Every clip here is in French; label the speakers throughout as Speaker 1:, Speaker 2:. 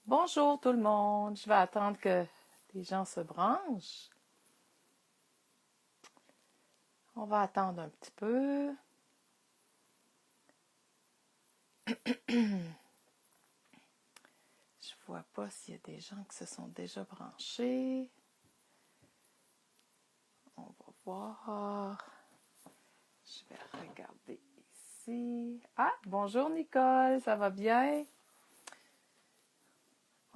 Speaker 1: Bonjour tout le monde. Je vais attendre que les gens se branchent. On va attendre un petit peu. Je vois pas s'il y a des gens qui se sont déjà branchés. On va voir. Je vais regarder ici. Ah, bonjour Nicole, ça va bien?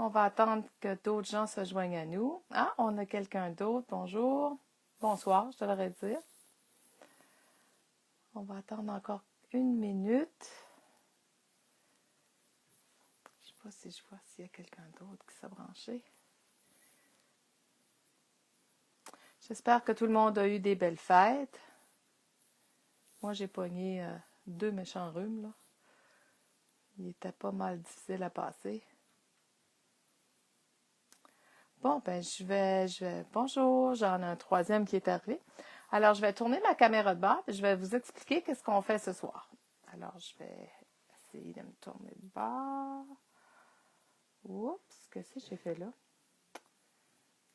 Speaker 1: On va attendre que d'autres gens se joignent à nous. Ah, on a quelqu'un d'autre. Bonjour. Bonsoir, je devrais dire. On va attendre encore une minute. Je ne sais pas si je vois s'il y a quelqu'un d'autre qui s'est branché. J'espère que tout le monde a eu des belles fêtes. Moi, j'ai pogné 2 méchants rhumes, là. Il était pas mal difficile à passer. Bon, ben, bonjour, j'en ai un troisième qui est arrivé. Alors, je vais tourner ma caméra de bord et je vais vous expliquer qu'est-ce qu'on fait ce soir. Alors, je vais essayer de me tourner de bord. Oups, qu'est-ce que j'ai fait là?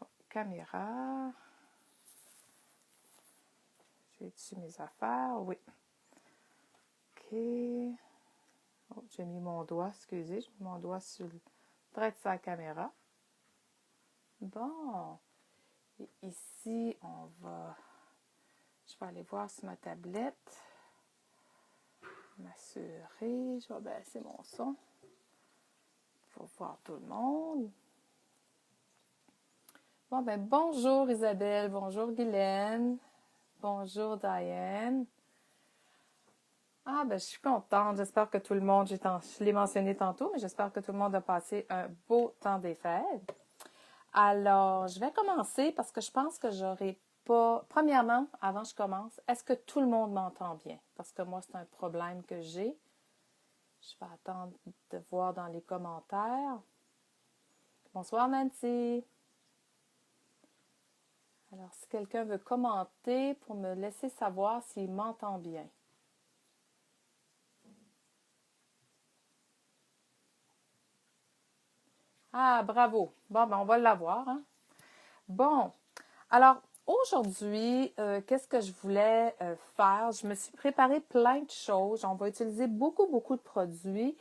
Speaker 1: Bon, caméra. J'ai-tu mes affaires? Oui. OK. Oh, j'ai mis mon doigt, excusez, j'ai mis mon doigt sur le trait de sa caméra. Bon. Et ici, je vais aller voir sur ma tablette. M'assurer. Je vais baisser mon son pour voir tout le monde. Bon, ben, bonjour Isabelle, bonjour Guylaine, bonjour Diane. Ah, ben, je suis contente. J'espère que tout le monde, je l'ai mentionné tantôt, mais j'espère que tout le monde a passé un beau temps des fêtes. Alors, je vais commencer parce que je pense que j'aurai pas... Premièrement, avant que je commence, est-ce que tout le monde m'entend bien? Parce que moi, c'est un problème que j'ai. Je vais attendre de voir dans les commentaires. Bonsoir Nancy. Alors, si quelqu'un veut commenter pour me laisser savoir s'il m'entend bien. Ah, bravo. Bon, ben, on va l'avoir, hein? Bon, alors aujourd'hui, qu'est-ce que je voulais faire? Je me suis préparé plein de choses. On va utiliser beaucoup de produits.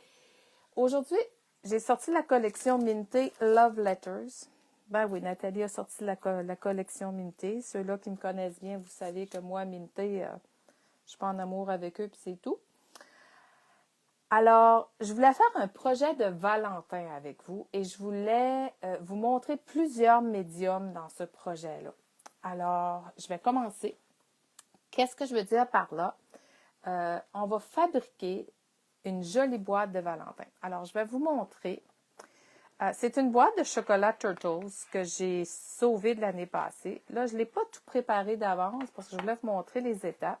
Speaker 1: Aujourd'hui, j'ai sorti la collection Minté Love Letters. Ben oui, Nathalie a sorti la collection Minté. Ceux-là qui me connaissent bien, vous savez que moi, Minté, je suis pas en amour avec eux, puis c'est tout. Alors, je voulais faire un projet de Valentin avec vous et je voulais vous montrer plusieurs médiums dans ce projet-là. Alors, je vais commencer. Qu'est-ce que je veux dire par là? On va fabriquer une jolie boîte de Valentin. Alors, je vais vous montrer. C'est une boîte de chocolat Turtles que j'ai sauvée de l'année passée. Là, je ne l'ai pas tout préparé d'avance parce que je voulais vous montrer les étapes.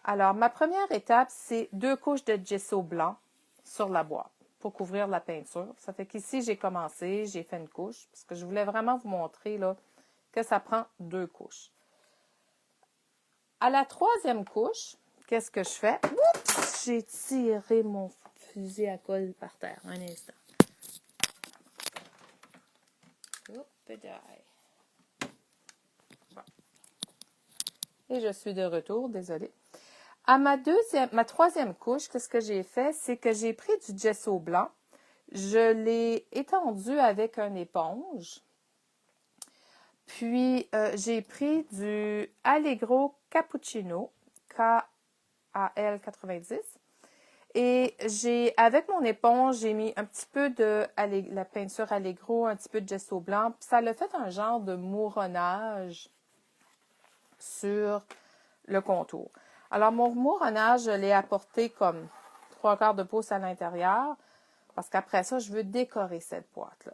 Speaker 1: Alors, ma première étape, c'est 2 couches de gesso blanc sur la boîte pour couvrir la peinture. Ça fait qu'ici, j'ai commencé, j'ai fait une couche parce que je voulais vraiment vous montrer là, que ça prend 2 couches. À la 3e couche, qu'est-ce que je fais? Oups! J'ai tiré mon fusil à colle par terre. Un instant. Oups, bon. Et je suis de retour, désolée. À ma 3e couche, qu'est-ce que j'ai fait? C'est que j'ai pris du gesso blanc. Je l'ai étendu avec une éponge. Puis, j'ai pris du Allegro Cappuccino, KAL90. Et avec mon éponge, j'ai mis un petit peu de la peinture Allegro, un petit peu de gesso blanc. Puis ça l'a fait un genre de mouronnage sur le contour. Alors, mon mouronnage, je l'ai apporté comme 3/4 de pouce à l'intérieur parce qu'après ça, je veux décorer cette boîte-là.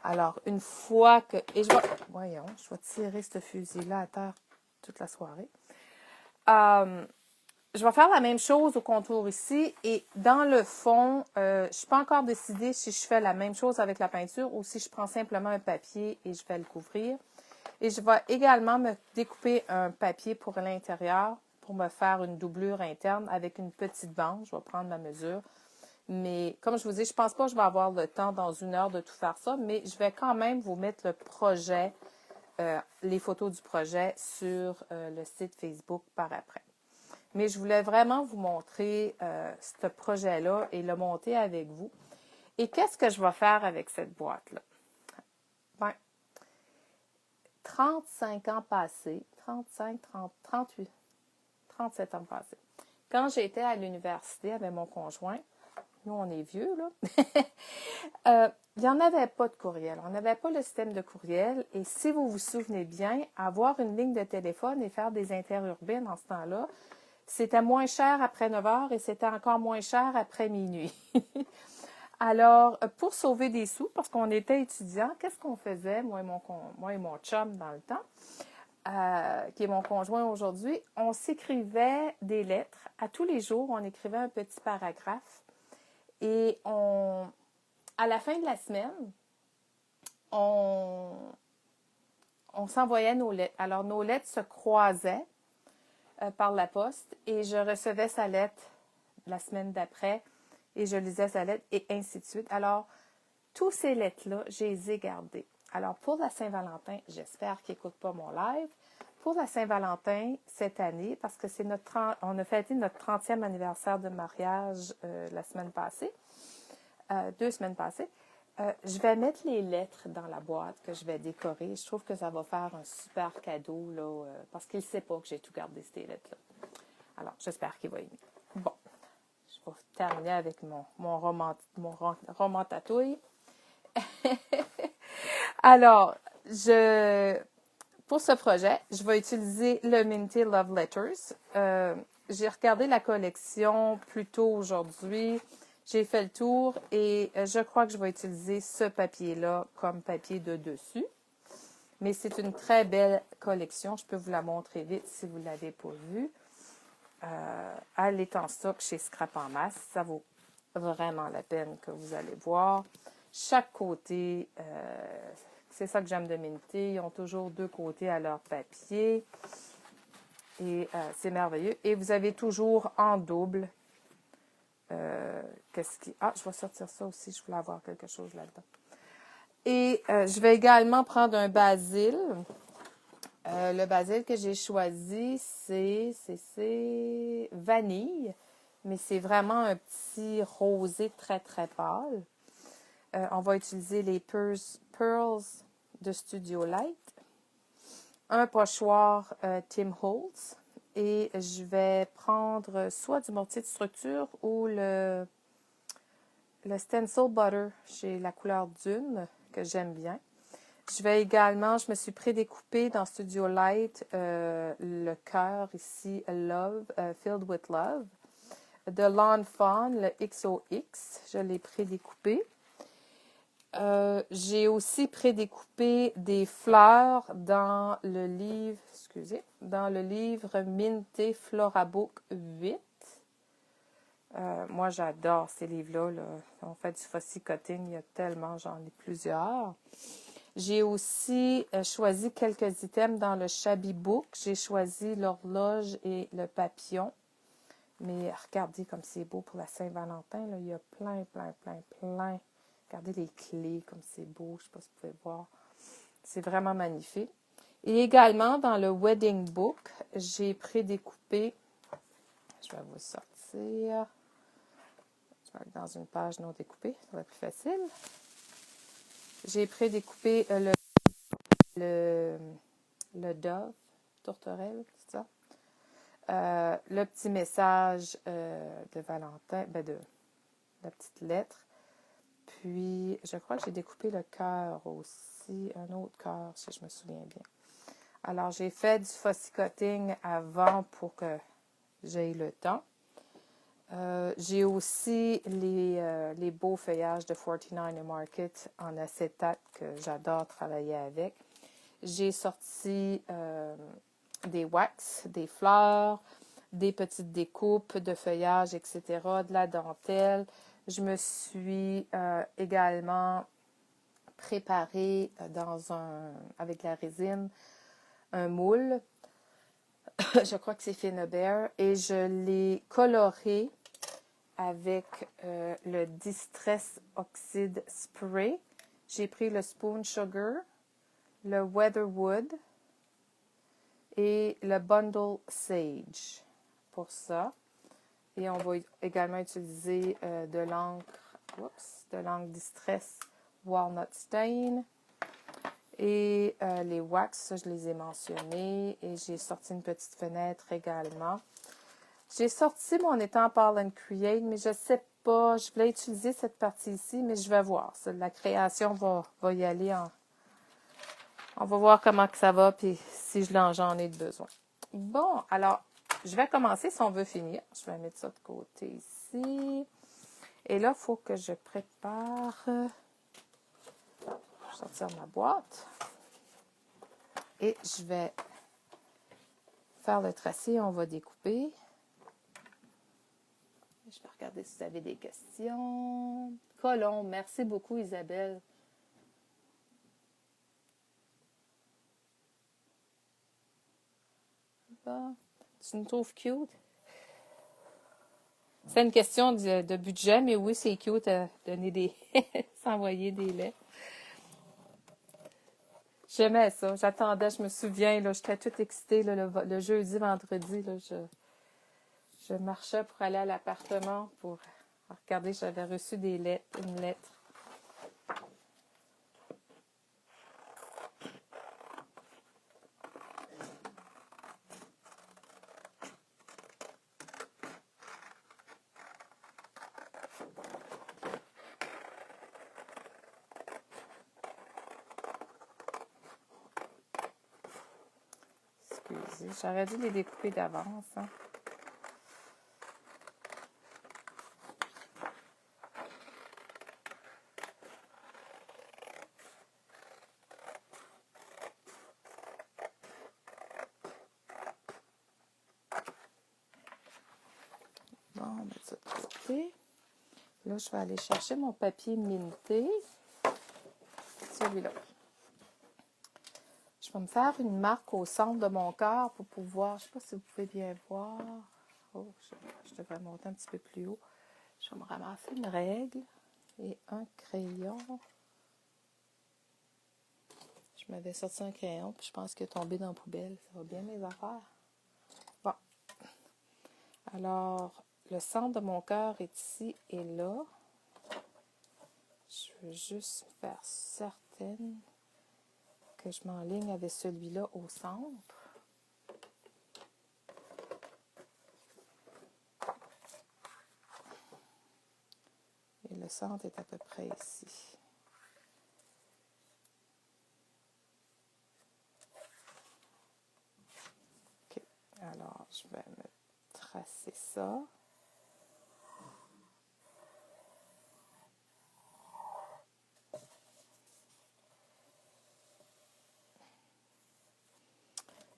Speaker 1: Alors, une fois que... Et je vais tirer ce fusil-là à terre toute la soirée. Je vais faire la même chose au contour ici. Et dans le fond, je ne suis pas encore décidée si je fais la même chose avec la peinture ou si je prends simplement un papier et je vais le couvrir. Et je vais également me découper un papier pour l'intérieur pour me faire une doublure interne avec une petite bande. Je vais prendre ma mesure. Mais comme je vous dis, je pense pas que je vais avoir le temps dans 1 heure de tout faire ça, mais je vais quand même vous mettre le projet, les photos du projet sur le site Facebook par après. Mais je voulais vraiment vous montrer ce projet-là et le monter avec vous. Et qu'est-ce que je vais faire avec cette boîte-là? Ben, 35 ans passés, 35, 30, 38, 37 ans passés. Quand j'étais à l'université avec mon conjoint, nous on est vieux là, il n'y en avait pas de courriel. On n'avait pas le système de courriel. Et si vous vous souvenez bien, avoir une ligne de téléphone et faire des interurbaines en ce temps-là, c'était moins cher après 9 heures et c'était encore moins cher après minuit. Alors, pour sauver des sous, parce qu'on était étudiants, qu'est-ce qu'on faisait, moi et mon chum dans le temps, qui est mon conjoint aujourd'hui, on s'écrivait des lettres. À tous les jours, on écrivait un petit paragraphe et à la fin de la semaine, on s'envoyait nos lettres. Alors, nos lettres se croisaient par la poste et je recevais sa lettre la semaine d'après et je lisais sa lettre et ainsi de suite. Alors, tous ces lettres-là, je les ai gardées. Alors, pour la Saint-Valentin, j'espère qu'ils n'écoutent pas mon live. Pour la Saint-Valentin, cette année, parce que on a fêté notre 30e anniversaire de mariage la semaine passée, 2 semaines passées, je vais mettre les lettres dans la boîte que je vais décorer. Je trouve que ça va faire un super cadeau, là, parce qu'il ne sait pas que j'ai tout gardé ces lettres-là. Alors, j'espère qu'il va aimer. Bon, je vais terminer avec mon roman tatouille. Alors, pour ce projet, je vais utiliser le Minty Love Letters. J'ai regardé la collection plus tôt aujourd'hui. J'ai fait le tour et je crois que je vais utiliser ce papier-là comme papier de dessus. Mais c'est une très belle collection. Je peux vous la montrer vite si vous ne l'avez pas vue. Elle est en stock chez Scrap en masse. Ça vaut vraiment la peine que vous allez voir. Chaque côté, c'est ça que j'aime de Minty. Ils ont toujours 2 côtés à leur papier. Et c'est merveilleux. Et vous avez toujours en double. Je vais sortir ça aussi. Je voulais avoir quelque chose là-dedans. Et je vais également prendre un basil. Le basil que j'ai choisi, c'est vanille. Mais c'est vraiment un petit rosé très, très pâle. On va utiliser les Pearls de Studio Light. Un pochoir Tim Holtz. Et je vais prendre soit du mortier de structure ou le Stencil Butter chez la couleur Dune, que j'aime bien. Je me suis prédécoupé dans Studio Light le cœur ici, Love, Filled with Love. De Lawn Fawn, le XOX, je l'ai prédécoupé. J'ai aussi prédécoupé des fleurs dans le livre Minty Florabook 8. Moi, j'adore ces livres-là. Là. On fait du fussy cutting, il y a tellement, j'en ai plusieurs. J'ai aussi choisi quelques items dans le Shabby Book. J'ai choisi l'horloge et le papillon. Mais regardez comme c'est beau pour la Saint-Valentin. Là. Il y a plein. Regardez les clés, comme c'est beau. Je ne sais pas si vous pouvez voir. C'est vraiment magnifique. Et également, dans le Wedding Book, j'ai prédécoupé. Je vais vous sortir. Je vais aller dans une page non découpée. Ça va être plus facile. J'ai prédécoupé le dove, tourterelle, c'est ça? Le petit message de Valentin, de la petite lettre. Puis, je crois que j'ai découpé le cœur aussi, un autre cœur, si je me souviens bien. Alors, j'ai fait du fussy cutting avant pour que j'aie le temps. J'ai aussi les beaux feuillages de 49 Market en acétate que j'adore travailler avec. J'ai sorti des wax, des fleurs, des petites découpes de feuillage, etc., de la dentelle. Je me suis également préparé avec la résine un moule. Je crois que c'est Finnebear. Et je l'ai coloré avec le Distress Oxide Spray. J'ai pris le Spoon Sugar, le Weatherwood et le Bundle Sage pour ça. Et on va également utiliser de l'encre Distress Walnut Stain. Et les wax, ça, je les ai mentionnés. Et j'ai sorti une petite fenêtre également. J'ai sorti mon étang Pollen Create, mais je ne sais pas. Je voulais utiliser cette partie ici, mais je vais voir. La création va y aller. On va voir comment que ça va, puis si j'en ai besoin. Bon, alors, je vais commencer si on veut finir. Je vais mettre ça de côté ici. Et là, il faut que je prépare. Je vais sortir ma boîte. Et je vais faire le tracé. On va découper. Je vais regarder si vous avez des questions. Colombe, merci beaucoup Isabelle. Bon, tu nous trouves cute? C'est une question de budget, mais oui, c'est cute de donner des... s'envoyer des laits. J'aimais ça. J'attendais, je me souviens, là, j'étais toute excitée là, le jeudi, vendredi. Là, je marchais pour aller à l'appartement pour regarder, j'avais reçu une lettre. Excusez, j'aurais dû les découper d'avance. Hein. Bon, on met ça de côté. Là, je vais aller chercher mon papier minté. Celui-là. Je vais me faire une marque au centre de mon corps pour pouvoir, je ne sais pas si vous pouvez bien voir. Oh, je devrais monter un petit peu plus haut. Je vais me ramasser une règle et un crayon. Je m'avais sorti un crayon, puis je pense qu'il est tombé dans la poubelle. Ça va bien mes affaires. Bon. Alors, le centre de mon cœur est ici et là. Je veux juste faire certaine que je m'enligne avec celui-là au centre. Et le centre est à peu près ici. OK. Alors, je vais me tracer ça.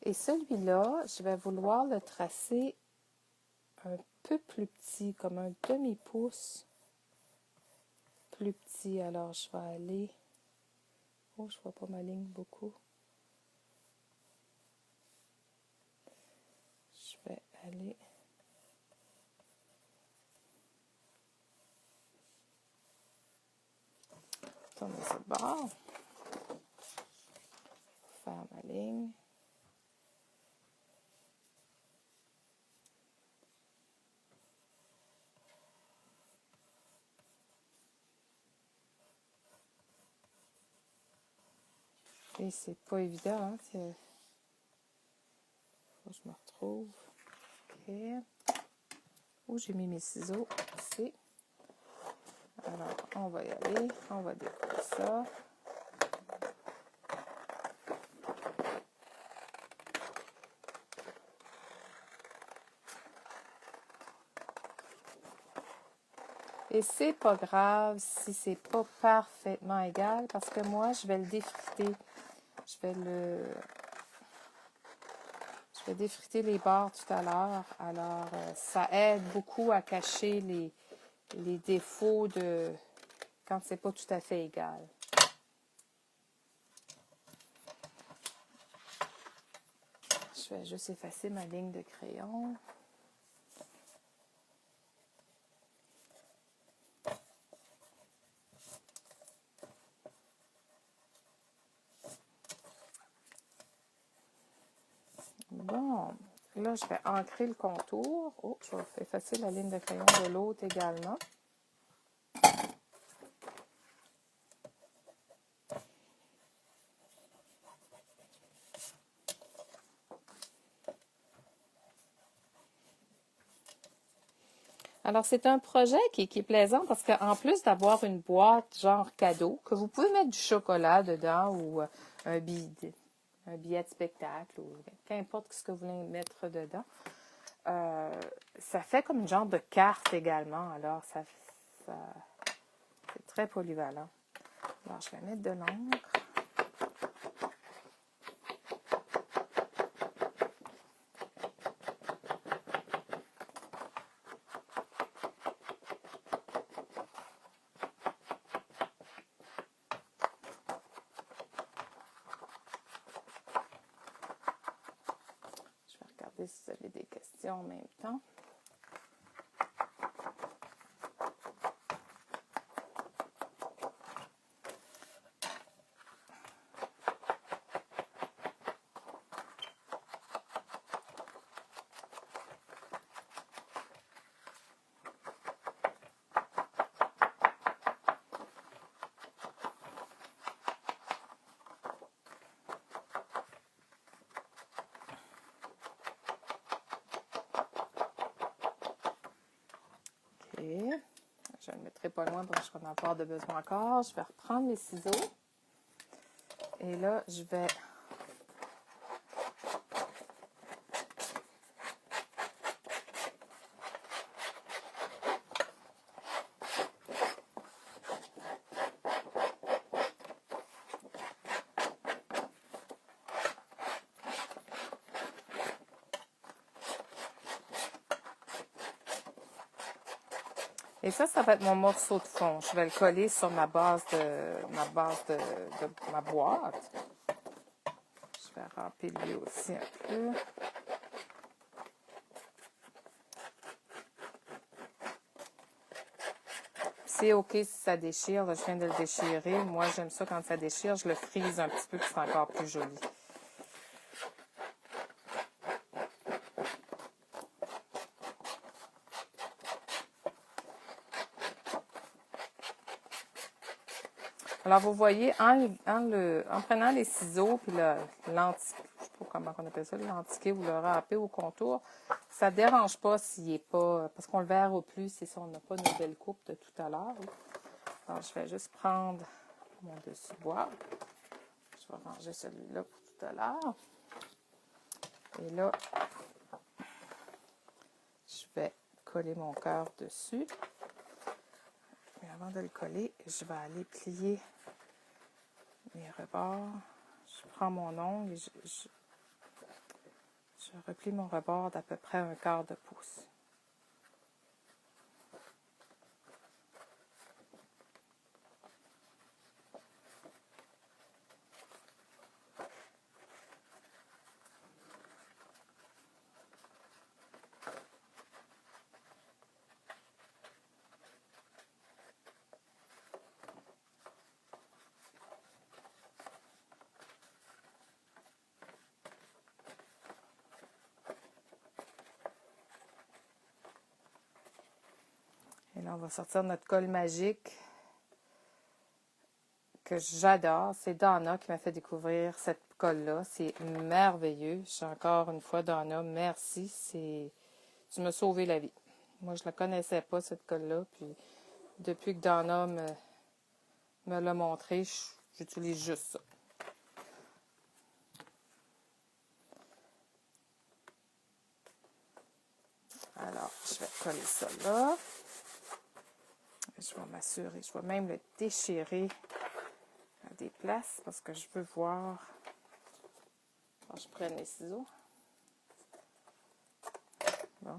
Speaker 1: Et celui-là, je vais vouloir le tracer un peu plus petit, comme un demi-pouce plus petit. Alors, je vais aller... Oh, je ne vois pas ma ligne beaucoup. Je vais aller... Tourner ça de bord. Faire ma ligne. Et c'est pas évident, hein? Faut que je me retrouve. OK. Où j'ai mis mes ciseaux? Ici. Alors, on va y aller. On va découper ça. Et c'est pas grave si c'est pas parfaitement égal parce que moi, je vais le défriter. Je vais défriter les bords tout à l'heure. Alors, ça aide beaucoup à cacher les défauts de quand c'est pas tout à fait égal. Je vais juste effacer ma ligne de crayon. Là, je vais ancrer le contour. Oh, je vais effacer la ligne de crayon de l'autre également. Alors, c'est un projet qui est plaisant parce qu'en plus d'avoir une boîte genre cadeau, que vous pouvez mettre du chocolat dedans ou un billet, un billet de spectacle ou qu'importe ce que vous voulez mettre dedans, ça fait comme une genre de carte également. Alors, c'est très polyvalent. Alors, je vais mettre de l'encre. Je vais regarder si vous avez des questions en même temps. OK. Je ne le mettrai pas loin parce que je vais en avoir de besoin encore. Je vais reprendre mes ciseaux. Et là, je vais Et ça va être mon morceau de fond. Je vais le coller sur ma base de ma boîte. Je vais remplir lui aussi un peu. C'est OK si ça déchire. Là, je viens de le déchirer. Moi, j'aime ça quand ça déchire. Je le frise un petit peu pour que c'est encore plus joli. Alors, vous voyez, en prenant les ciseaux puis je ne sais pas comment on appelle ça, l'antiqué ou le râpé au contour, ça ne dérange pas s'il n'est pas, parce qu'on le verra plus, c'est ça, on n'a pas nos belles coupes de tout à l'heure. Alors, je vais juste prendre mon dessus-bois. Je vais ranger celui-là pour tout à l'heure. Et là, je vais coller mon cœur dessus. Mais avant de le coller, je vais aller plier mes rebords. Je prends mon ongle et je replie mon rebord d'à peu près 1/4 de pouce. Et là, on va sortir notre colle magique que j'adore. C'est Donna qui m'a fait découvrir cette colle-là. C'est merveilleux. Je suis encore une fois, Donna, merci. Tu m'as sauvé la vie. Moi, je ne la connaissais pas, cette colle-là. Puis, depuis que Donna me l'a montré, j'utilise juste ça. Alors, je vais coller ça là. Je vais m'assurer, je vais même le déchirer à des places parce que je veux voir. Alors, je prends les ciseaux. Bon.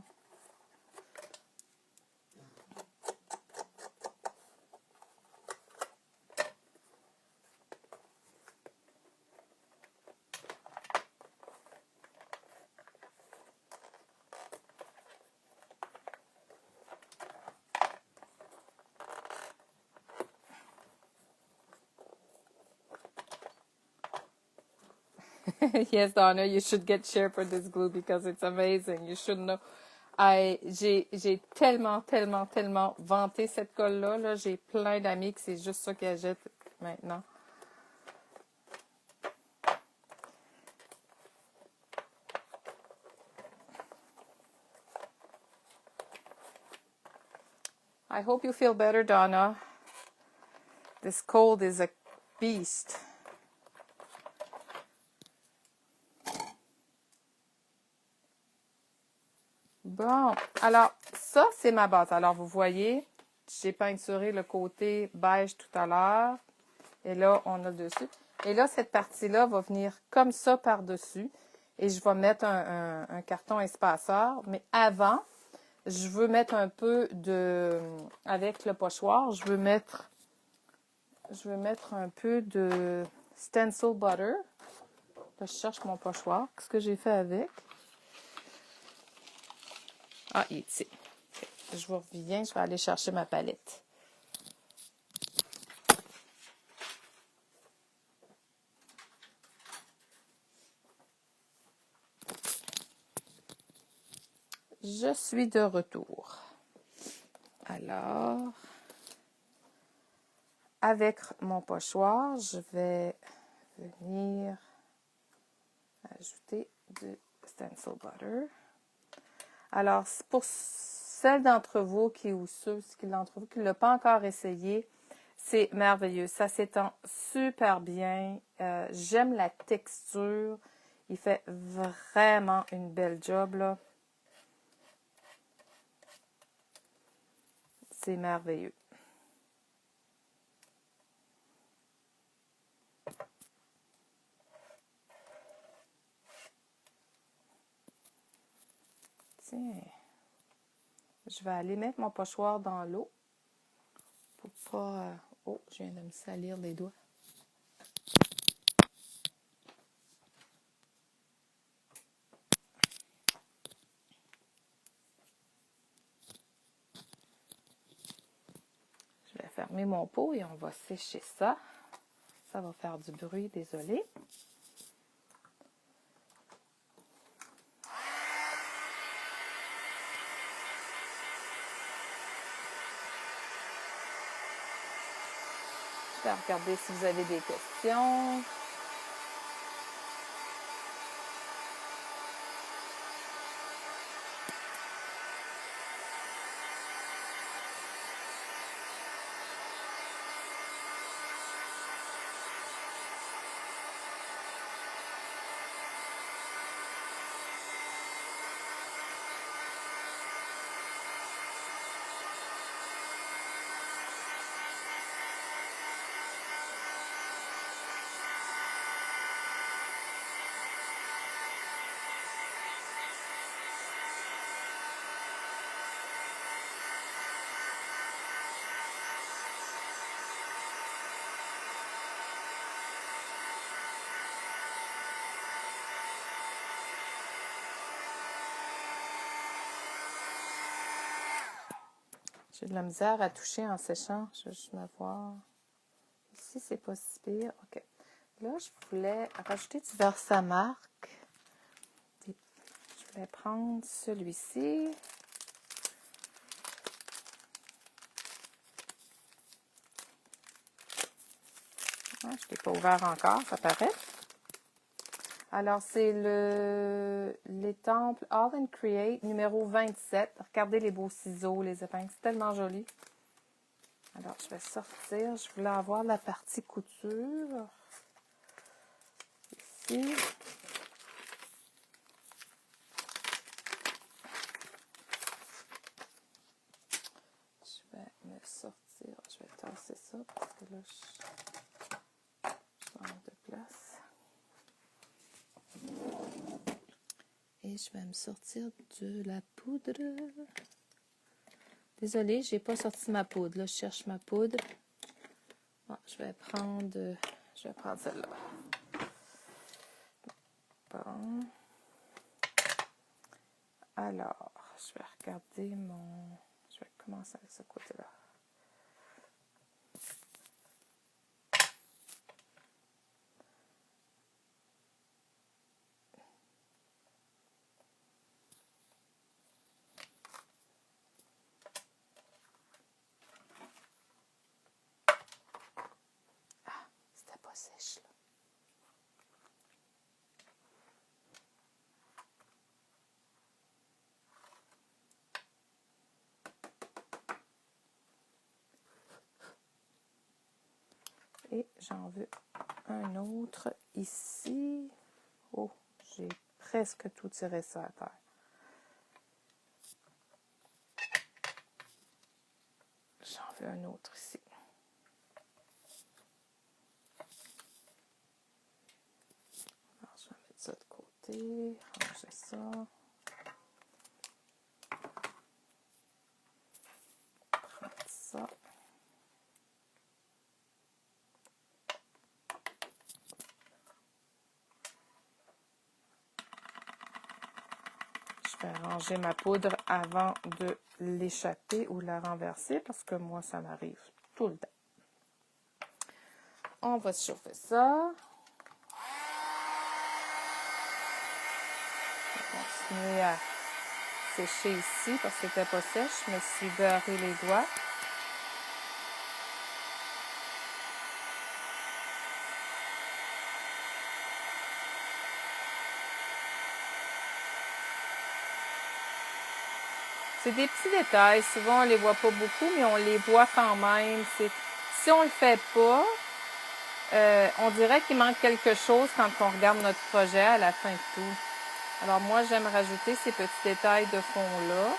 Speaker 1: Yes, Donna, you should get share for this glue because it's amazing. You should know. J'ai tellement, tellement, tellement vanté cette colle-là. Là. J'ai plein d'amis que c'est juste ça qu'ils achètent maintenant. I hope you feel better, Donna. This cold is a beast. Bon, alors ça, c'est ma base. Alors, vous voyez, j'ai peinturé le côté beige tout à l'heure. Et là, on a le dessus. Et là, cette partie-là va venir comme ça par-dessus. Et je vais mettre un carton espaceur. Mais avant, je veux mettre un peu de... Avec le pochoir, je veux mettre un peu de stencil butter. Là, je cherche mon pochoir. Qu'est-ce que j'ai fait avec? Ah, il est ici. Je vous reviens, je vais aller chercher ma palette. Je suis de retour. Alors, avec mon pochoir, je vais venir ajouter du stencil butter. Alors, pour celles d'entre vous ou ceux d'entre vous qui ne l'ont pas encore essayé, c'est merveilleux. Ça s'étend super bien. J'aime la texture. Il fait vraiment une belle job, là. C'est merveilleux. Tiens. Je vais aller mettre mon pochoir dans l'eau pour pas... Oh, je viens de me salir les doigts. Je vais fermer mon pot et on va sécher ça. Ça va faire du bruit, désolé. Je vais regarder si vous avez des questions. J'ai de la misère à toucher en séchant. Je vais juste me voir. Ici, c'est pas si pire. OK. Là, je voulais rajouter du Versamark. Je vais prendre celui-ci. Ah, je ne l'ai pas ouvert encore, ça paraît. Alors, c'est l'étampe All and Create numéro 27. Regardez les beaux ciseaux, les épingles. C'est tellement joli. Alors, je vais sortir. Je voulais avoir la partie couture. Ici. Je vais me sortir. Je vais tasser ça parce que là, je manque de place. Et je vais me sortir de la poudre. Désolée, j'ai pas sorti ma poudre. Là, je cherche ma poudre. Bon, je vais prendre celle-là. Bon. Alors, je vais regarder je vais commencer avec ce côté-là. Et j'en veux un autre ici. Oh, j'ai presque tout tiré ça à terre. J'en veux un autre ici. Alors, je vais mettre ça de côté, ranger ça. Prendre ça. Je vais ranger ma poudre avant de l'échapper ou la renverser parce que moi, ça m'arrive tout le temps. On va chauffer ça. Je vais continuer à sécher ici parce que c'était pas sèche. Je me suis beurré les doigts. C'est des petits détails. Souvent, on les voit pas beaucoup, mais on les voit quand même. Si on le fait pas, on dirait qu'il manque quelque chose quand on regarde notre projet à la fin de tout. Alors moi, j'aime rajouter ces petits détails de fond-là.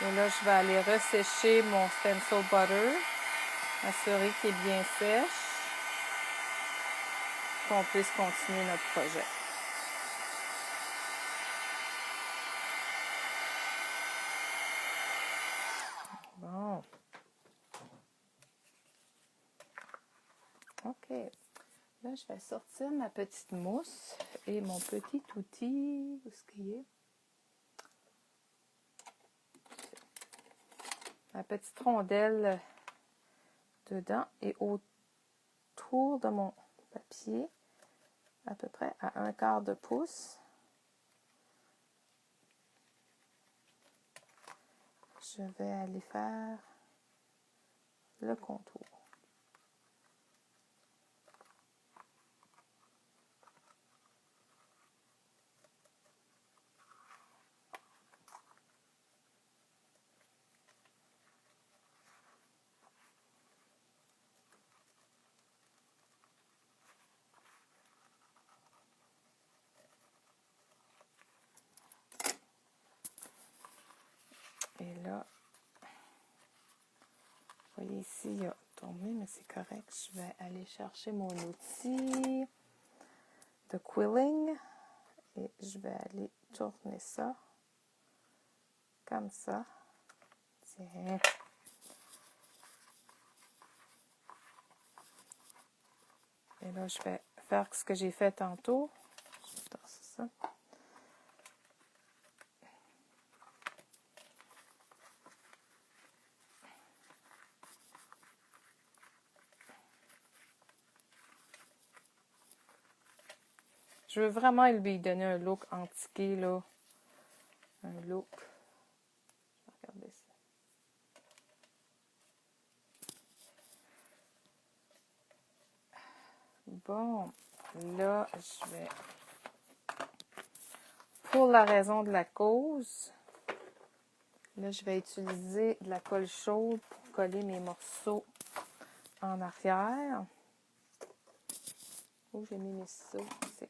Speaker 1: Et là, je vais aller ressécher mon stencil butter. Assurer qu'il est bien sèche. Qu'on puisse continuer notre projet. Bon. OK. Là, je vais sortir ma petite mousse et mon petit outil. Où est-ce qu'il est? Ma petite rondelle dedans et autour de mon papier, à peu près à 1/4 de pouce. Je vais aller faire le contour. Et là, vous voyez ici, il a tombé, mais c'est correct. Je vais aller chercher mon outil de quilling et je vais aller tourner ça comme ça. Tiens. Et là, je vais faire ce que j'ai fait tantôt. Je vais tasser ça. Je veux vraiment lui donner un look antiqué, là. Un look. Je vais regarder ça. Bon, là, je vais... Pour la raison de la cause, là, je vais utiliser de la colle chaude pour coller mes morceaux en arrière. Où j'ai mis mes ciseaux? C'est...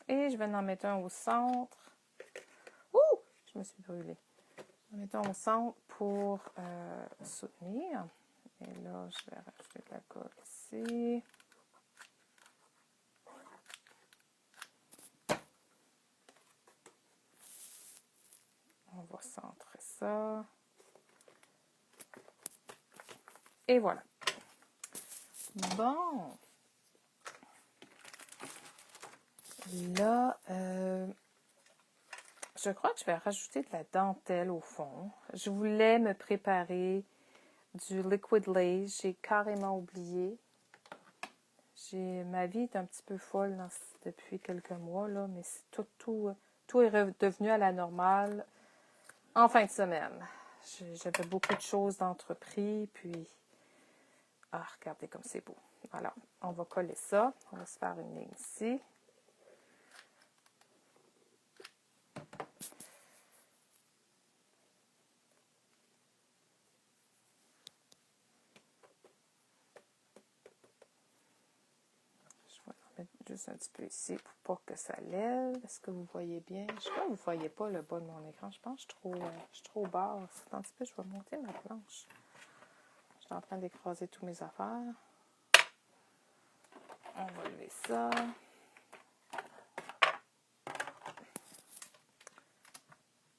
Speaker 1: Et je vais en mettre un au centre. Ouh! Je me suis brûlée. Je vais en mettre un au centre pour soutenir. Et là, je vais rajouter de la colle ici. On va centrer ça. Et voilà. Bon. Là, je crois que je vais rajouter de la dentelle au fond. Je voulais me préparer du liquid lace. J'ai carrément oublié. Ma vie est un petit peu folle depuis quelques mois, là, mais tout est redevenu à la normale en fin de semaine. J'avais beaucoup de choses d'entrepris, puis... Ah, regardez comme c'est beau. Voilà, on va coller ça. On va se faire une ligne ici. Je vais en mettre juste un petit peu ici pour pas que ça lève. Est-ce que vous voyez bien? Je crois que vous ne voyez pas le bas de mon écran. Je pense que je suis trop basse. Un petit peu, je vais monter ma planche. Je suis en train d'écraser toutes mes affaires. On va lever ça.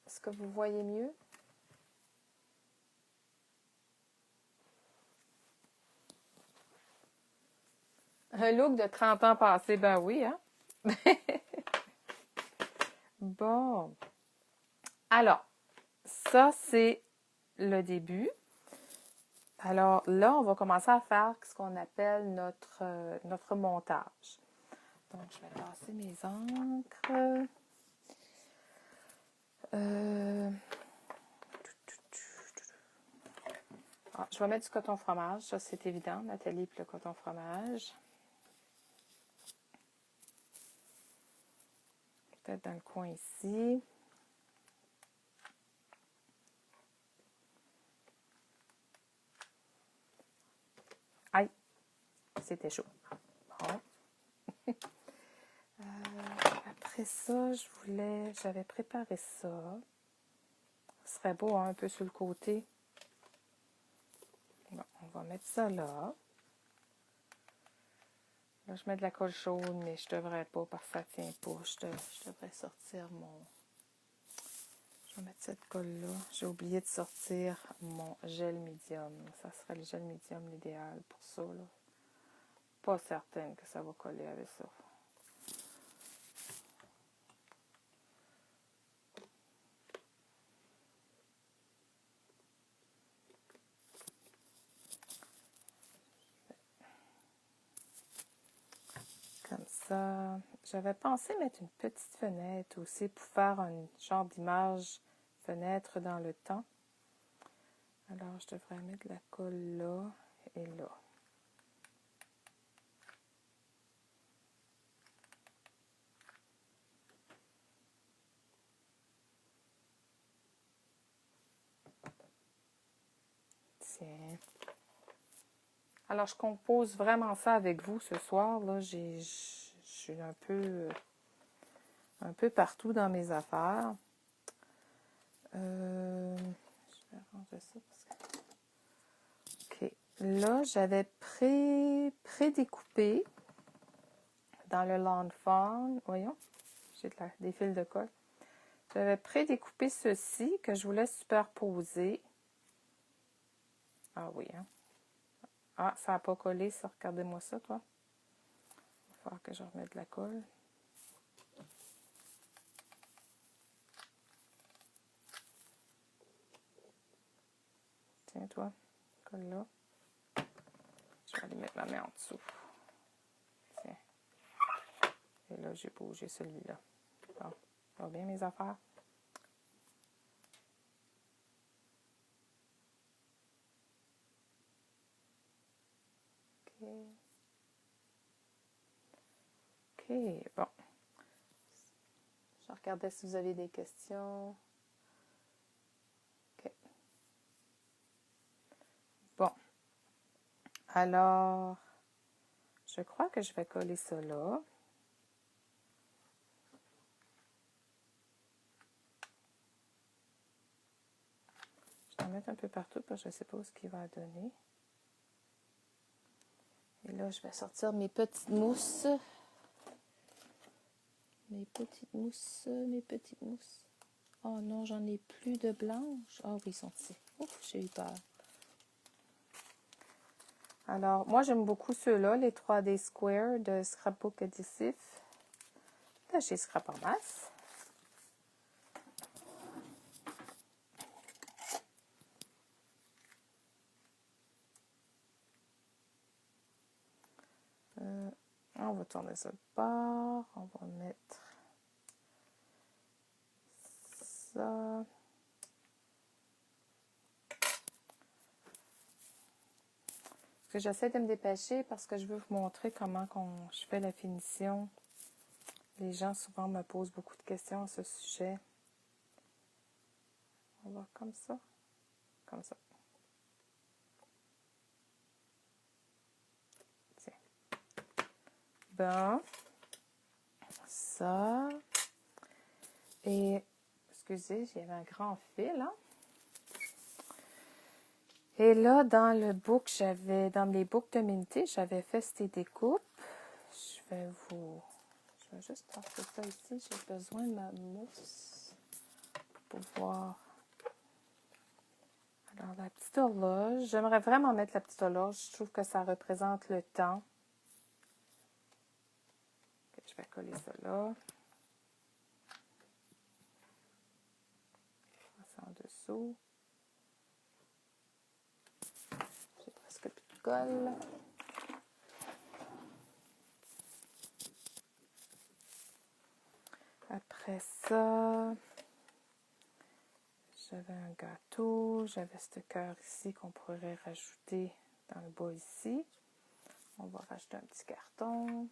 Speaker 1: Est-ce que vous voyez mieux? Un look de 30 ans passé, ben oui, hein? Bon. Alors, ça, c'est le début. Alors là, on va commencer à faire ce qu'on appelle notre montage. Donc, je vais passer mes encres. Je vais mettre du coton fromage, ça c'est évident, Nathalie, puis le coton fromage. Peut-être dans le coin ici. Aïe, c'était chaud. Bon. Après ça, j'avais préparé ça. Ce serait beau, hein, un peu sur le côté. Bon, on va mettre ça là. Là, je mets de la colle chaude, mais je devrais pas parce que ça tient pas. Je devrais sortir Je vais mettre cette colle-là. J'ai oublié de sortir mon gel médium. Ça serait le gel médium l'idéal pour ça, là. Pas certaine que ça va coller avec ça. Comme ça. J'avais pensé mettre une petite fenêtre aussi pour faire un genre d'image fenêtre dans le temps. Alors, je devrais mettre la colle là et là. Tiens. Alors, je compose vraiment ça avec vous ce soir. Là, je suis un peu partout dans mes affaires. Je vais ranger ça parce que... OK. Là, j'avais pré-découpé dans le Lawn Fawn. Voyons, j'ai des fils de colle. J'avais pré-découpé ceci que je voulais superposer. Ah oui, hein? Ah, ça n'a pas collé, ça. Regardez-moi ça, toi. Il va falloir que je remette de la colle. Tiens, toi, colle là. Je vais aller mettre ma main en dessous. Tiens. Et là, j'ai bougé celui-là. Bon, ça va bien mes affaires? OK. OK, bon. Je regardais si vous avez des questions. OK. Bon. Alors, je crois que je vais coller ça là. Je vais en mettre un peu partout parce que je ne sais pas ce qu'il va donner. Et là, je vais sortir mes petites mousses. Mes petites mousses. Oh non, j'en ai plus de blanches. Ah oui, ils sont ici. Ouf, j'ai eu peur. Alors, moi, j'aime beaucoup ceux-là, les 3D Square de Scrapbook Adhésif. de chez Scrap en Masse. On va tourner ça de bord. On va mettre ça. Que j'essaie de me dépêcher parce que je veux vous montrer comment je fais la finition. Les gens souvent me posent beaucoup de questions à ce sujet. On va comme ça. Comme ça. Tiens. Bon. Ça. Et, excusez, j'avais un grand fil, hein? Et là, dans les books de Minty, j'avais fait ces découpes. Je vais juste passer ça ici. J'ai besoin de ma mousse pour pouvoir. Alors, la petite horloge. J'aimerais vraiment mettre la petite horloge. Je trouve que ça représente le temps. Okay, je vais coller ça là. Ça en dessous. J'ai presque plus de colle. Après ça, j'avais un gâteau. J'avais ce cœur ici qu'on pourrait rajouter dans le bas ici. On va rajouter un petit carton.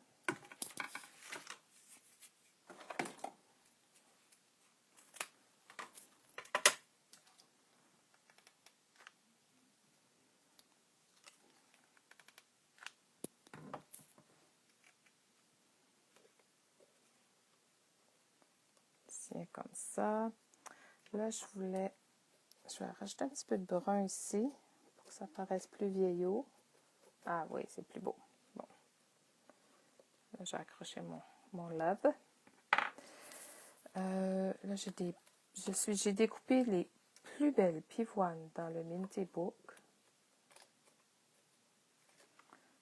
Speaker 1: Tiens, comme ça. Là, je vais rajouter un petit peu de brun ici pour que ça paraisse plus vieillot. Ah oui, c'est plus beau. Bon. Là, j'ai accroché mon lab. Là, j'ai découpé les plus belles pivoines dans le Minty Book.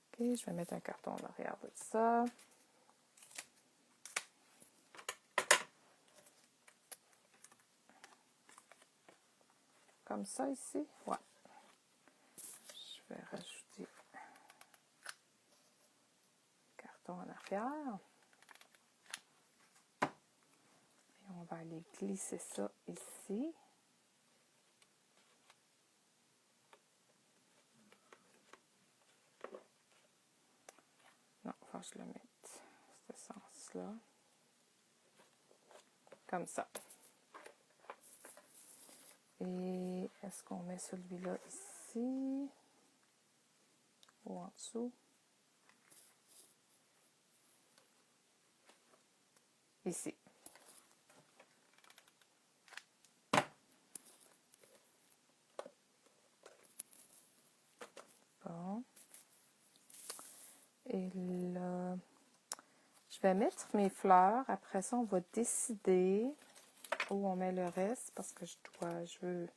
Speaker 1: Ok, je vais mettre un carton en arrière de ça. Comme ça ici. Ouais. Je vais rajouter un carton en arrière. Et on va aller glisser ça ici. Non, il faut que je le mette ce sens-là. Comme ça. Et est-ce qu'on met celui-là ici ou en dessous? Ici. Bon. Et là, je vais mettre mes fleurs. Après ça, on va décider où on met le reste parce que je veux.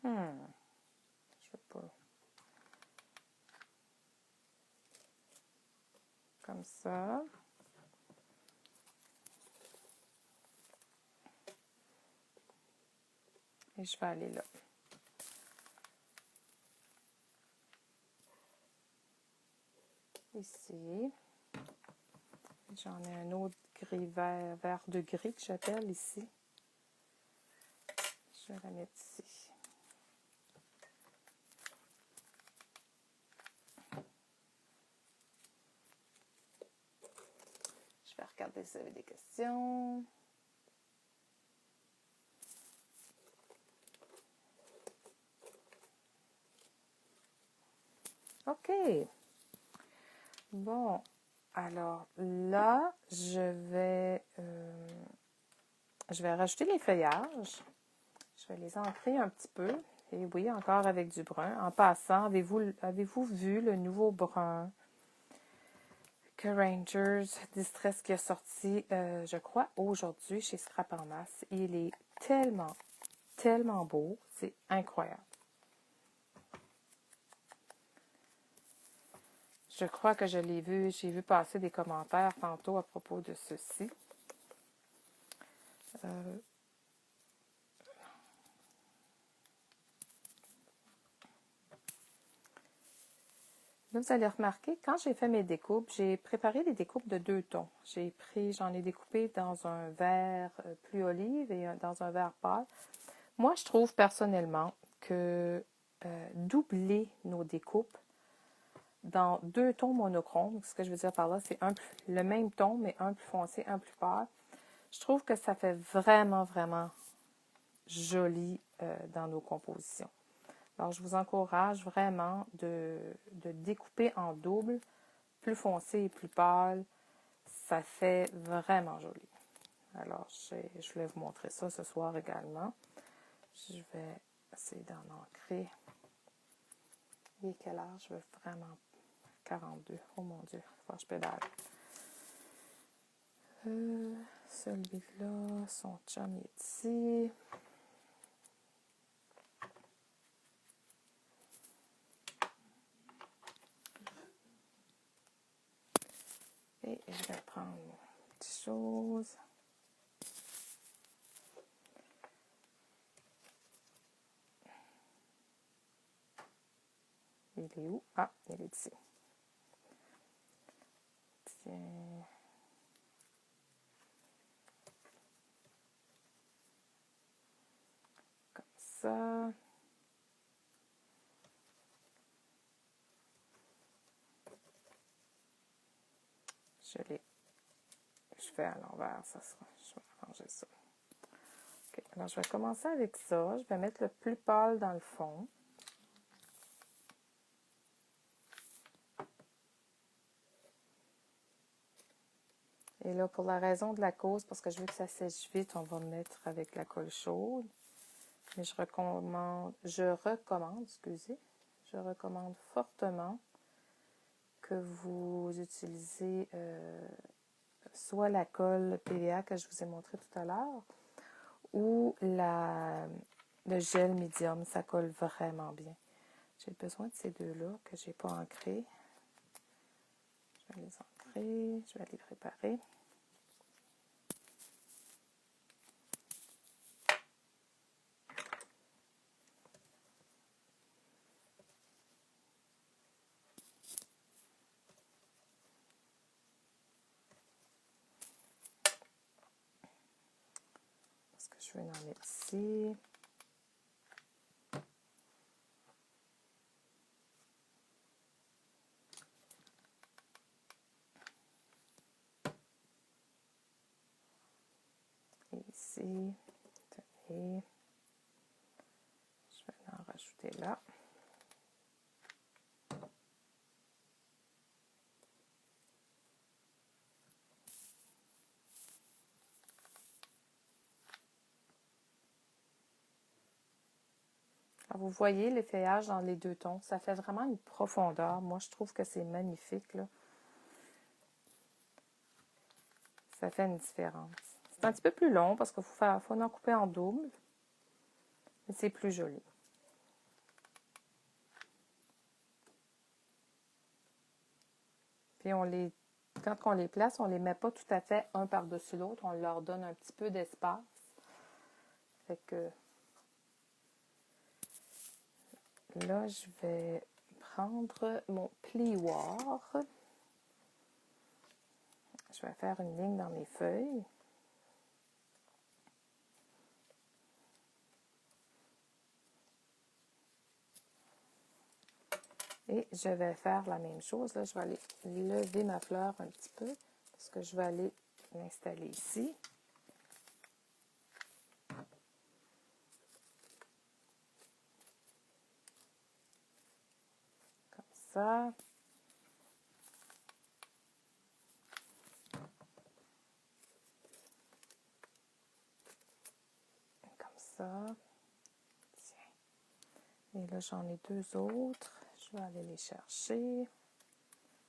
Speaker 1: Bon. Je veux pas. Comme ça. Et je vais aller là. Ici. J'en ai un autre gris vert de gris que j'appelle ici. Je vais la mettre ici. Je vais regarder si vous avez des questions. OK. Bon, alors là, je vais je vais rajouter les feuillages. Je vais les ancrer un petit peu. Et oui, encore avec du brun. En passant, avez-vous vu le nouveau brun que Rangers Distress qui a sorti, je crois, aujourd'hui chez Scrap en Masse? Il est tellement, tellement beau. C'est incroyable. Je crois que je l'ai vu, j'ai vu passer des commentaires tantôt à propos de ceci. Là, vous allez remarquer, quand j'ai fait mes découpes, j'ai préparé des découpes de 2 tons. J'en ai découpé dans un vert plus olive et dans un vert pâle. Moi, je trouve personnellement que doubler nos découpes dans 2 tons monochromes, ce que je veux dire par là, c'est le même ton, mais un plus foncé, un plus pâle. Je trouve que ça fait vraiment, vraiment joli dans nos compositions. Alors, je vous encourage vraiment de découper en double, plus foncé et plus pâle. Ça fait vraiment joli. Alors, je vais vous montrer ça ce soir également. Je vais essayer d'en ancrer. Il est quelle heure? Je veux vraiment 42. Oh mon Dieu, il faut que je pédale. Celui-là, son chum est ici. Et je vais prendre une petite chose. Il est où? Ah, il est ici. Tiens. Comme ça. Je fais à l'envers, ça sera. Je vais arranger ça. OK, alors je vais commencer avec ça. Je vais mettre le plus pâle dans le fond. Et là, pour la raison de la cause, parce que je veux que ça sèche vite, on va mettre avec la colle chaude. Mais je recommande fortement que vous utilisez soit la colle PVA que je vous ai montré tout à l'heure ou le gel médium. Ça colle vraiment bien. J'ai besoin de ces deux-là que je n'ai pas ancrés. Je vais les ancrer, je vais les préparer. Parce que je vais en mettre ici. Et ici. Tenez. Je vais en rajouter là. Alors, vous voyez les feuillages dans les 2 tons. Ça fait vraiment une profondeur. Moi, je trouve que c'est magnifique, là. Ça fait une différence. C'est un petit peu plus long parce qu'il faut en couper en double. Mais c'est plus joli. Puis quand on les place, on ne les met pas tout à fait un par-dessus l'autre. On leur donne un petit peu d'espace. Fait que là, je vais prendre mon plioir. Je vais faire une ligne dans mes feuilles. Et je vais faire la même chose. Là, je vais aller lever ma fleur un petit peu parce que je vais aller l'installer ici. Comme ça. ça. Tiens. Et là, j'en ai 2 autres. Je vais aller les chercher.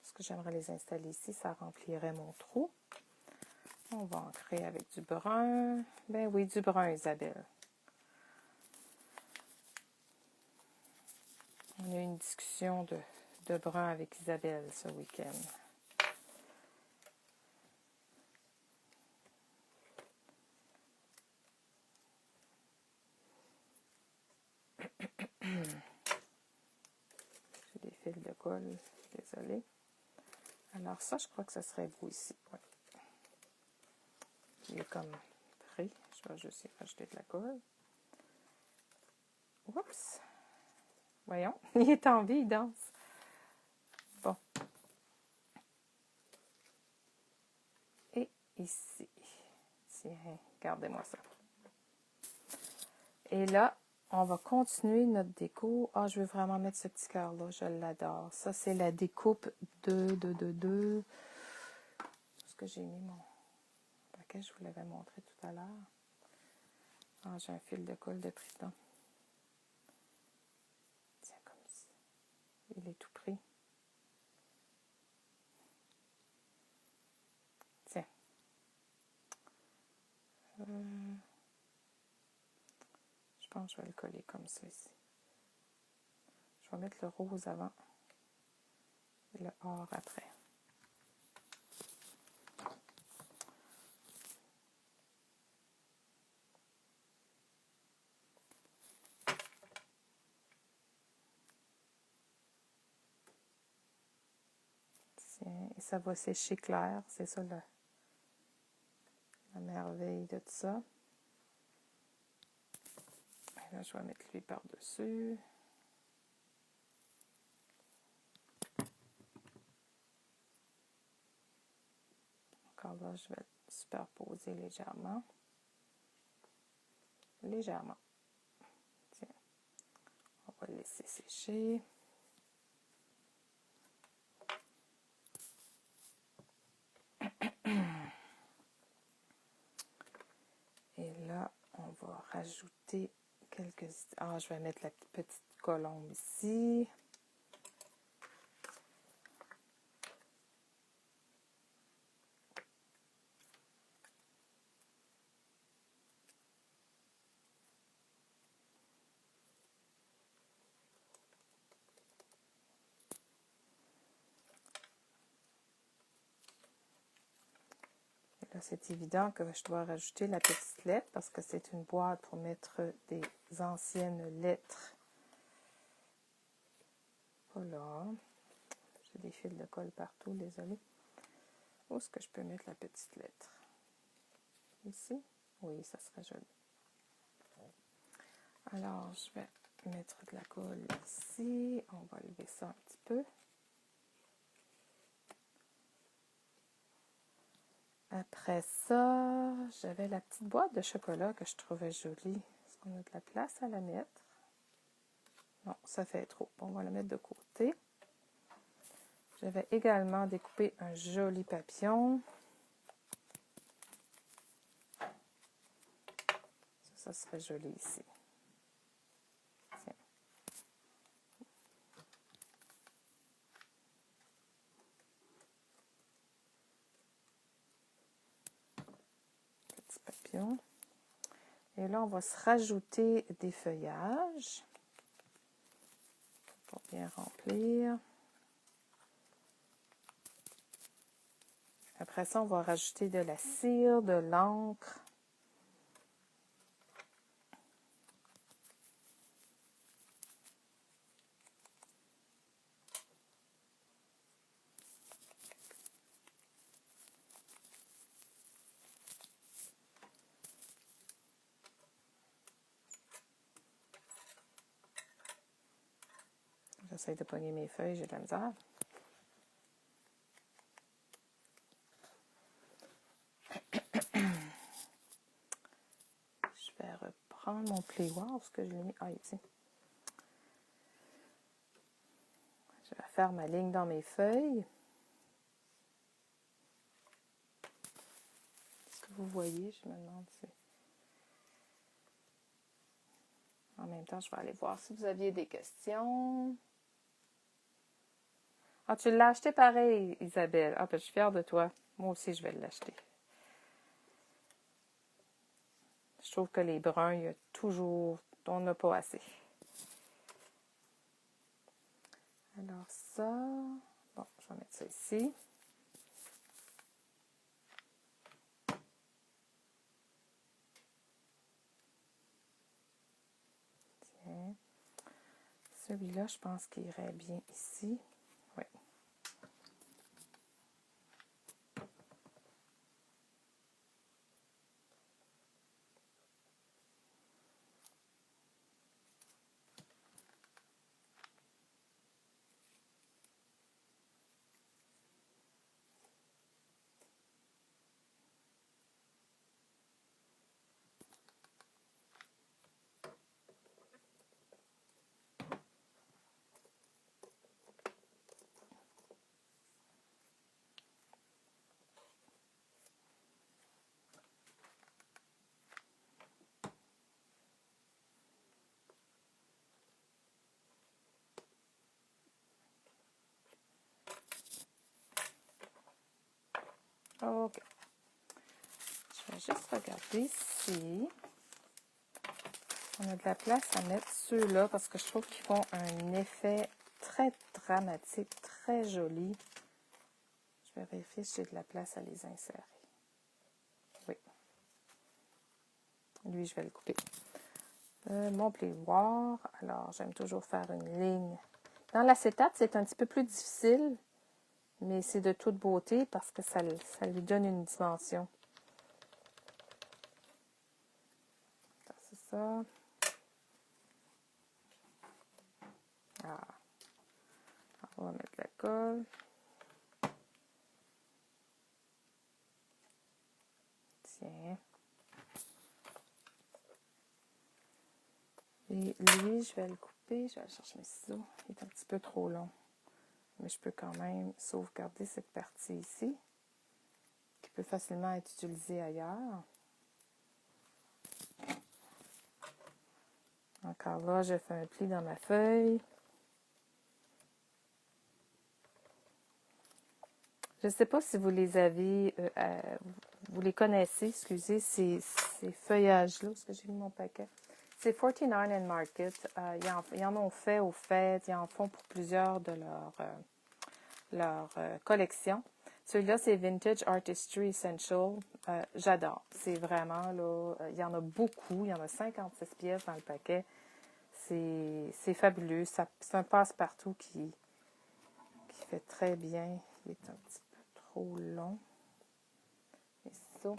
Speaker 1: Parce que j'aimerais les installer ici, ça remplirait mon trou. On va ancrer avec du brun. Ben oui, du brun, Isabelle. On a eu une discussion de brun avec Isabelle ce week-end. J'ai des fils de colle, désolée. Alors ça, je crois que ce serait beau ici. Ouais. Il est comme pris. Je vais juste y rajouter de la colle. Oups! Voyons, il est en vie, il danse. Bon. Et ici. Tiens, regardez-moi ça. Et là, on va continuer notre déco. Ah, je veux vraiment mettre ce petit cœur-là. Je l'adore. Ça, c'est la découpe de... Est-ce que j'ai mis mon paquet? Je vous l'avais montré tout à l'heure. Ah, j'ai un fil de colle de Priston. Tiens, comme ça. Il est tout pris. Tiens. Je pense que je vais le coller comme ça ici. Je vais mettre le rose avant et le or après. Tiens, et ça va sécher clair. C'est ça la merveille de tout ça. Et là, je vais mettre lui par-dessus. Encore là, je vais superposer légèrement. Légèrement. Tiens, on va le laisser sécher. Et là, on va rajouter quelques... Ah, je vais mettre la petite colombe ici. Là, c'est évident que je dois rajouter la petite lettre parce que c'est une boîte pour mettre des anciennes lettres. Voilà. J'ai des fils de colle partout, désolé. Où est-ce que je peux mettre la petite lettre? Ici? Oui, ça serait joli. Alors, je vais mettre de la colle ici. On va lever ça un petit peu. Après ça, j'avais la petite boîte de chocolat que je trouvais jolie. Est-ce qu'on a de la place à la mettre? Non, ça fait trop. On va la mettre de côté. J'avais également découpé un joli papillon. Ça serait joli ici. Tiens. Petit papillon. Et là, on va se rajouter des feuillages pour bien remplir. Après ça, on va rajouter de la cire, de l'encre. J'essaie de pogner mes feuilles, j'ai de la misère. Je vais reprendre mon plioir, parce que je l'ai mis... Ah, ici. Je vais faire ma ligne dans mes feuilles. Est-ce que vous voyez? Je me demande si... En même temps, je vais aller voir si vous aviez des questions. Ah, tu l'as acheté pareil, Isabelle. Ah, ben, je suis fière de toi. Moi aussi, je vais l'acheter. Je trouve que les bruns, il y a toujours... On n'a pas assez. Alors ça... Bon, je vais mettre ça ici. Tiens. Celui-là, je pense qu'il irait bien ici. Oui. OK. Je vais juste regarder si on a de la place à mettre ceux-là parce que je trouve qu'ils font un effet très dramatique, très joli. Je vais vérifier si j'ai de la place à les insérer. Oui. Lui, je vais le couper. Mon plaidoir. Alors, j'aime toujours faire une ligne. Dans l'acétate, c'est un petit peu plus difficile, mais c'est de toute beauté parce que ça lui donne une dimension. C'est ça. Ah. On va mettre la colle. Tiens. Et lui, je vais le couper. Je vais aller chercher mes ciseaux. Il est un petit peu trop long. Mais je peux quand même sauvegarder cette partie ici, qui peut facilement être utilisée ailleurs. Encore là, je fais un pli dans ma feuille. Je ne sais pas si vous les avez, vous les connaissez, excusez, ces feuillages-là, parce que j'ai mis mon paquet. C'est 49 and Market. Ils en ont fait au fait, ils en font pour plusieurs de leurs collections. Celui-là, c'est Vintage Artistry Essential. J'adore. C'est vraiment, là, il y en a beaucoup. Il y en a 56 pièces dans le paquet. C'est fabuleux. C'est un passe-partout qui fait très bien. Il est un petit peu trop long. Et ça,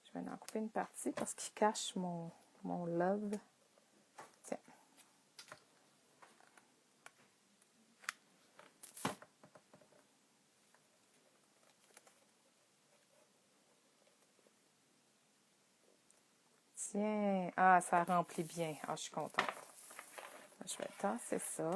Speaker 1: je vais en couper une partie parce qu'il cache mon love. Tiens. Tiens. Ah, ça remplit bien. Ah, je suis contente. Je vais tasser ça.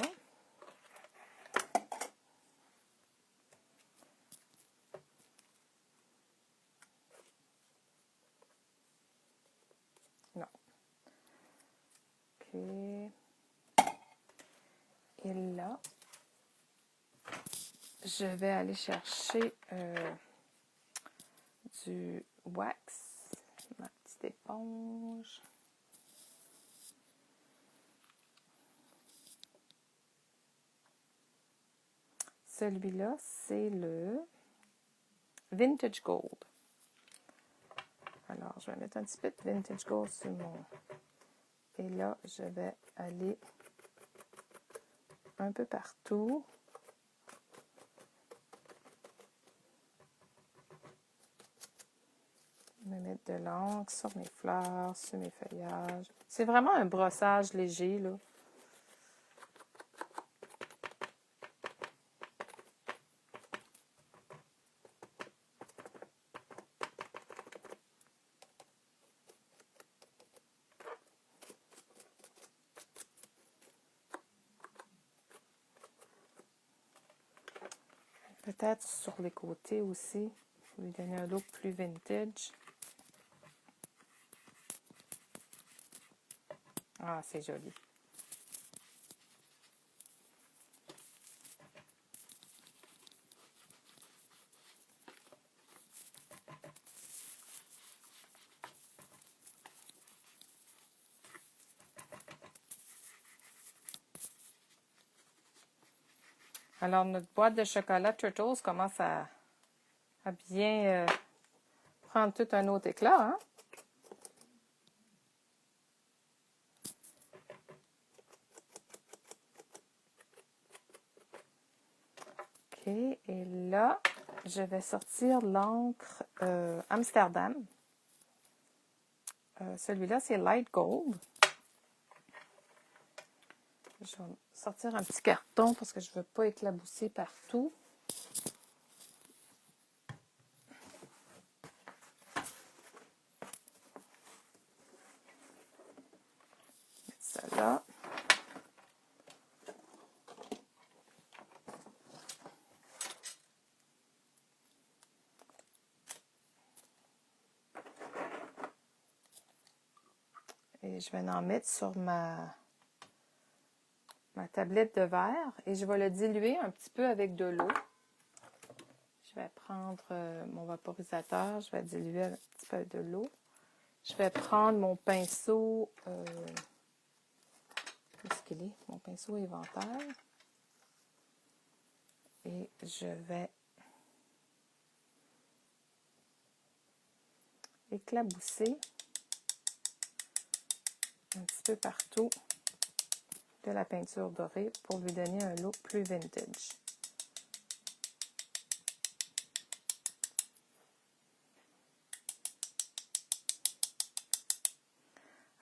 Speaker 1: Non. OK. Et là, je vais aller chercher du wax, ma petite éponge. Celui-là, c'est le Vintage Gold. Alors, je vais mettre un petit peu de Vintage Gold sur mon... Et là, je vais aller un peu partout. Je vais mettre de l'encre sur mes fleurs, sur mes feuillages. C'est vraiment un brossage léger, là. Peut-être sur les côtés aussi, pour lui donner un look plus vintage. Ah, c'est joli. Alors, notre boîte de chocolat Turtles commence à bien prendre tout un autre éclat, hein? OK, et là, je vais sortir l'encre Amsterdam. Celui-là, c'est Light Gold. Je vais sortir un petit carton parce que je ne veux pas éclabousser partout. Mettre ça là. Et je vais en mettre sur ma tablette de verre et je vais le diluer un petit peu avec de l'eau. Je vais prendre mon vaporisateur, je vais diluer un petit peu de l'eau. Je vais prendre mon pinceau, où est-ce qu'il est? Mon pinceau éventail. Et je vais éclabousser un petit peu partout de la peinture dorée pour lui donner un look plus vintage.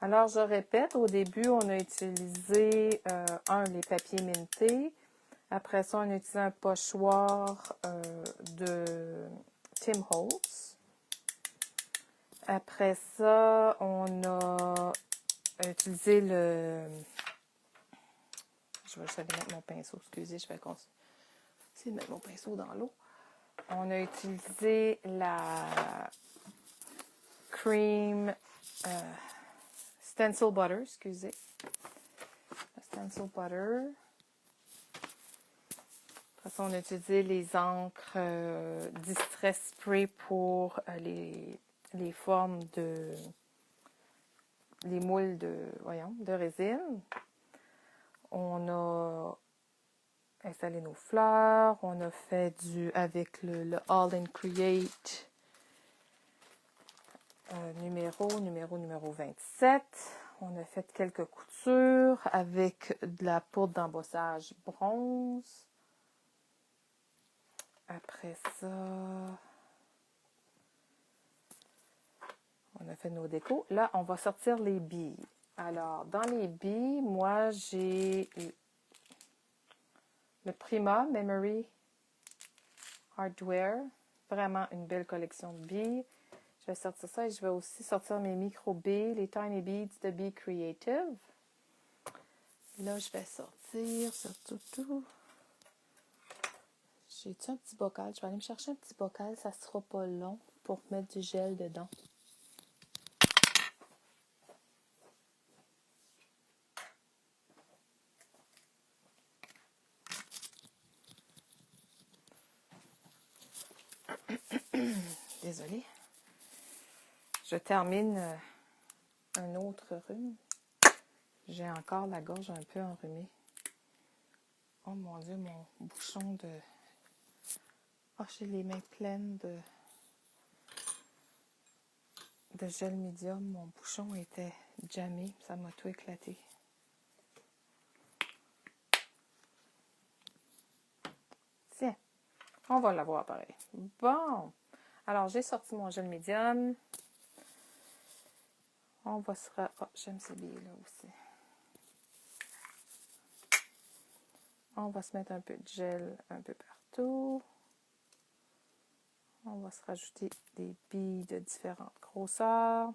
Speaker 1: Alors, je répète, au début, on a utilisé les papiers mintés. Après ça, on a utilisé un pochoir de Tim Holtz. Après ça, on a utilisé le... Je vais mettre mon pinceau, excusez, je vais essayer de mettre mon pinceau dans l'eau. On a utilisé la cream stencil butter, excusez. La stencil butter. Après ça, on a utilisé les encres Distress Spray pour les formes de... les moules de résine. On a installé nos fleurs. On a fait avec le All in Create numéro 27. On a fait quelques coutures avec de la poudre d'embossage bronze. Après ça, on a fait nos décos. Là, on va sortir les billes. Alors, dans les billes, moi, j'ai le Prima Memory Hardware. Vraiment une belle collection de billes. Je vais sortir ça et je vais aussi sortir mes micro-billes, les Tiny Beads de Be Creative. Là, je vais sortir tout. J'ai-tu un petit bocal? Je vais aller me chercher un petit bocal, ça sera pas long pour mettre du gel dedans. Désolée. Je termine un autre rhume. J'ai encore la gorge un peu enrhumée. Oh mon Dieu, mon bouchon de... Oh, j'ai les mains pleines de gel médium. Mon bouchon était jammé. Ça m'a tout éclaté. Tiens, on va l'avoir pareil. Bon. Alors, j'ai sorti mon gel médium. On va se... Oh, j'aime ces billes-là aussi. On va se mettre un peu de gel un peu partout. On va se rajouter des billes de différentes grosseurs.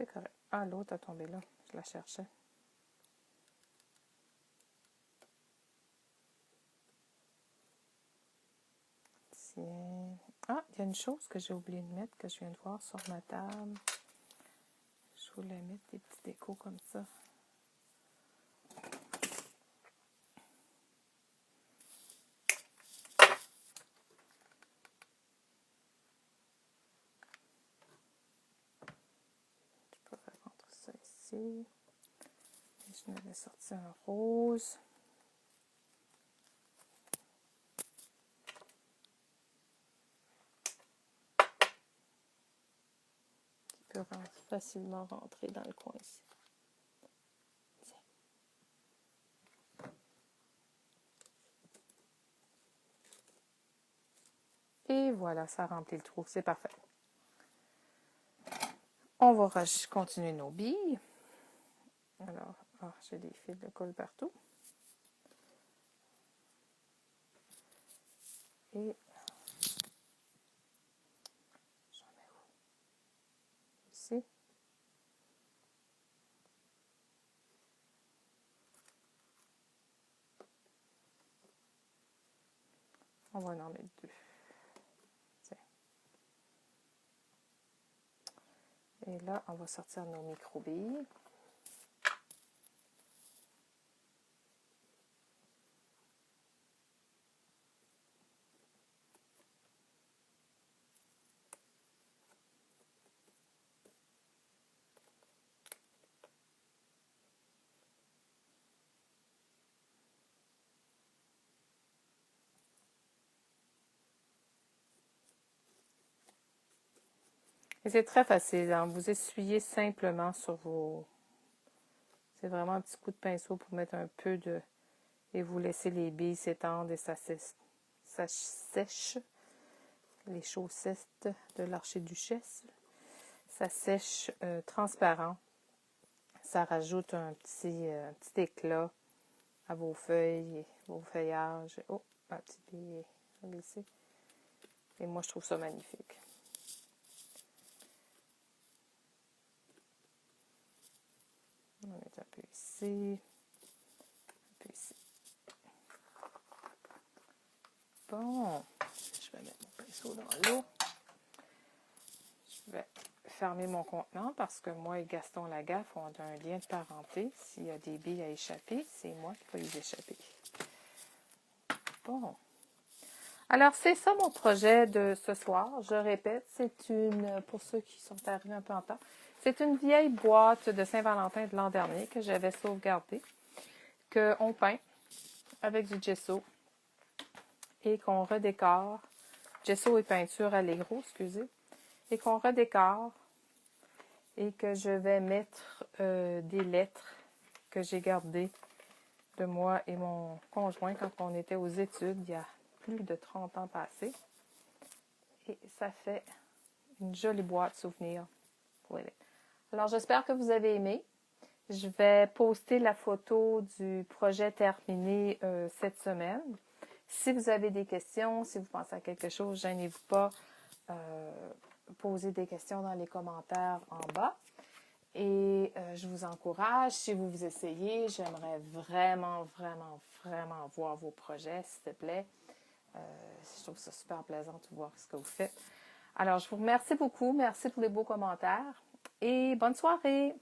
Speaker 1: C'est correct. Ah, l'autre a tombé là. Je la cherchais. Tiens. Ah, il y a une chose que j'ai oublié de mettre, que je viens de voir sur ma table. Je voulais mettre des petits décos comme ça. Je pourrais rentrer ça ici. Et je m'avais sorti un rose. Qui peut facilement rentrer dans le coin ici. Et voilà, ça remplit le trou. C'est parfait. On va continuer nos billes. Alors, j'ai des fils de colle partout. Et j'en mets où? Ici. On va en mettre 2. Tiens. Et là, on va sortir nos micro-billes. Et c'est très facile, hein? Vous essuyez simplement sur vos... C'est vraiment un petit coup de pinceau pour mettre un peu de... Et vous laissez les billes s'étendre et ça sèche. Les chaussettes de l'archiduchesse. Ça sèche transparent. Ça rajoute un petit éclat à vos feuilles, vos feuillages. Oh, un petit billet à glisser. Et moi, je trouve ça magnifique. On va mettre un peu ici. Un peu ici. Bon, je vais mettre mon pinceau dans l'eau. Je vais fermer mon contenant parce que moi et Gaston Lagaffe ont un lien de parenté. S'il y a des billes à échapper, c'est moi qui vais les échapper. Bon. Alors, c'est ça mon projet de ce soir. Je répète, pour ceux qui sont arrivés un peu en temps, c'est une vieille boîte de Saint-Valentin de l'an dernier que j'avais sauvegardée, qu'on peint avec du gesso et qu'on redécore. Gesso et peinture Allegro, excusez. Et qu'on redécore et que je vais mettre des lettres que j'ai gardées de moi et mon conjoint quand on était aux études il y a plus de 30 ans passés. Et ça fait une jolie boîte souvenir. Voilà. Alors, j'espère que vous avez aimé. Je vais poster la photo du projet terminé cette semaine. Si vous avez des questions, si vous pensez à quelque chose, gênez-vous pas. Poser des questions dans les commentaires en bas. Et je vous encourage, si vous vous essayez, j'aimerais vraiment, vraiment, vraiment voir vos projets, s'il te plaît. Je trouve ça super plaisant de voir ce que vous faites. Alors, je vous remercie beaucoup. Merci pour les beaux commentaires et bonne soirée!